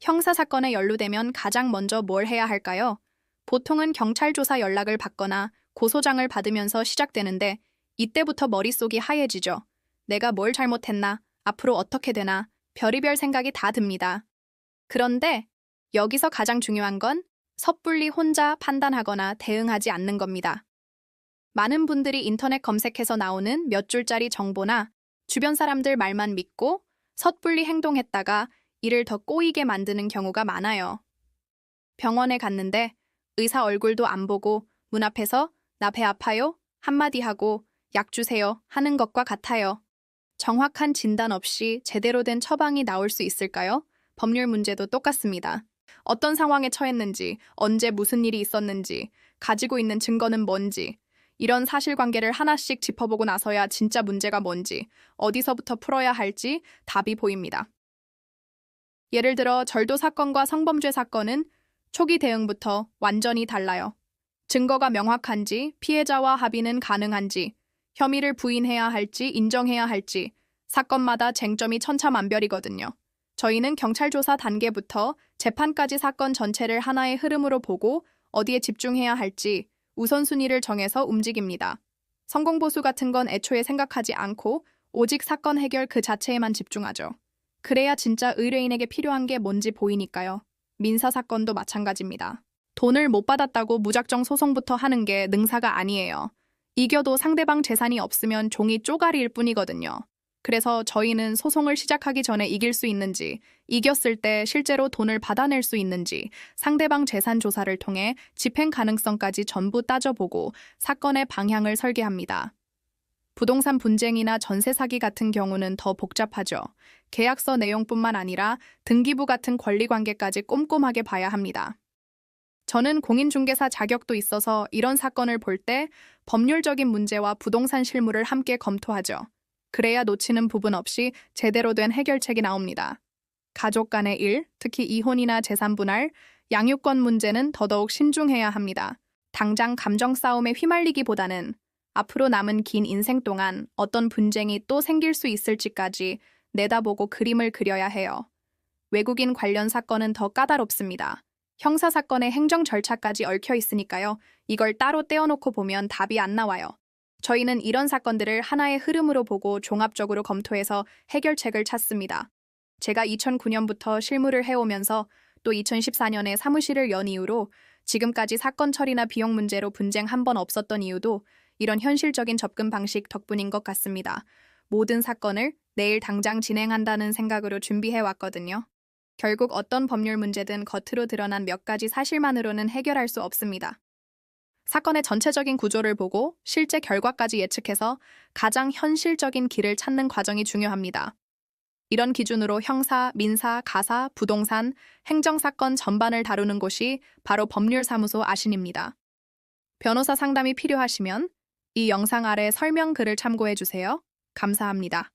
형사사건에 연루되면 가장 먼저 뭘 해야 할까요? 보통은 경찰 조사 연락을 받거나 고소장을 받으면서 시작되는데 이때부터 머릿속이 하얘지죠. 내가 뭘 잘못했나? 앞으로 어떻게 되나? 별의별 생각이 다 듭니다. 그런데 여기서 가장 중요한 건 섣불리 혼자 판단하거나 대응하지 않는 겁니다. 많은 분들이 인터넷 검색해서 나오는 몇 줄짜리 정보나 주변 사람들 말만 믿고 섣불리 행동했다가 일을 더 꼬이게 만드는 경우가 많아요. 병원에 갔는데 의사 얼굴도 안 보고 문 앞에서 나 배 아파요? 한마디 하고 약 주세요 하는 것과 같아요. 정확한 진단 없이 제대로 된 처방이 나올 수 있을까요? 법률 문제도 똑같습니다. 어떤 상황에 처했는지, 언제 무슨 일이 있었는지, 가지고 있는 증거는 뭔지, 이런 사실관계를 하나씩 짚어보고 나서야 진짜 문제가 뭔지, 어디서부터 풀어야 할지 답이 보입니다. 예를 들어 절도 사건과 성범죄 사건은 초기 대응부터 완전히 달라요. 증거가 명확한지, 피해자와 합의는 가능한지, 혐의를 부인해야 할지 인정해야 할지 사건마다 쟁점이 천차만별이거든요. 저희는 경찰 조사 단계부터 재판까지 사건 전체를 하나의 흐름으로 보고 어디에 집중해야 할지 우선순위를 정해서 움직입니다. 성공보수 같은 건 애초에 생각하지 않고 오직 사건 해결 그 자체에만 집중하죠. 그래야 진짜 의뢰인에게 필요한 게 뭔지 보이니까요. 민사사건도 마찬가지입니다. 돈을 못 받았다고 무작정 소송부터 하는 게 능사가 아니에요. 이겨도 상대방 재산이 없으면 종이 쪼가리일 뿐이거든요. 그래서 저희는 소송을 시작하기 전에 이길 수 있는지, 이겼을 때 실제로 돈을 받아낼 수 있는지, 상대방 재산 조사를 통해 집행 가능성까지 전부 따져보고 사건의 방향을 설계합니다. 부동산 분쟁이나 전세 사기 같은 경우는 더 복잡하죠. 계약서 내용뿐만 아니라 등기부 같은 권리관계까지 꼼꼼하게 봐야 합니다. 저는 공인중개사 자격도 있어서 이런 사건을 볼 때 법률적인 문제와 부동산 실무를 함께 검토하죠. 그래야 놓치는 부분 없이 제대로 된 해결책이 나옵니다. 가족 간의 일, 특히 이혼이나 재산 분할, 양육권 문제는 더더욱 신중해야 합니다. 당장 감정 싸움에 휘말리기보다는 앞으로 남은 긴 인생 동안 어떤 분쟁이 또 생길 수 있을지까지 내다보고 그림을 그려야 해요. 외국인 관련 사건은 더 까다롭습니다. 형사사건의 행정 절차까지 얽혀 있으니까요. 이걸 따로 떼어놓고 보면 답이 안 나와요. 저희는 이런 사건들을 하나의 흐름으로 보고 종합적으로 검토해서 해결책을 찾습니다. 제가 2009년부터 실무를 해오면서 또 2014년에 사무실을 연 이후로 지금까지 사건 처리나 비용 문제로 분쟁 한 번 없었던 이유도 이런 현실적인 접근 방식 덕분인 것 같습니다. 모든 사건을 내일 당장 진행한다는 생각으로 준비해왔거든요. 결국 어떤 법률 문제든 겉으로 드러난 몇 가지 사실만으로는 해결할 수 없습니다. 사건의 전체적인 구조를 보고 실제 결과까지 예측해서 가장 현실적인 길을 찾는 과정이 중요합니다. 이런 기준으로 형사, 민사, 가사, 부동산, 행정사건 전반을 다루는 곳이 바로 법률사무소 아신입니다. 변호사 상담이 필요하시면 이 영상 아래 설명글을 참고해주세요. 감사합니다.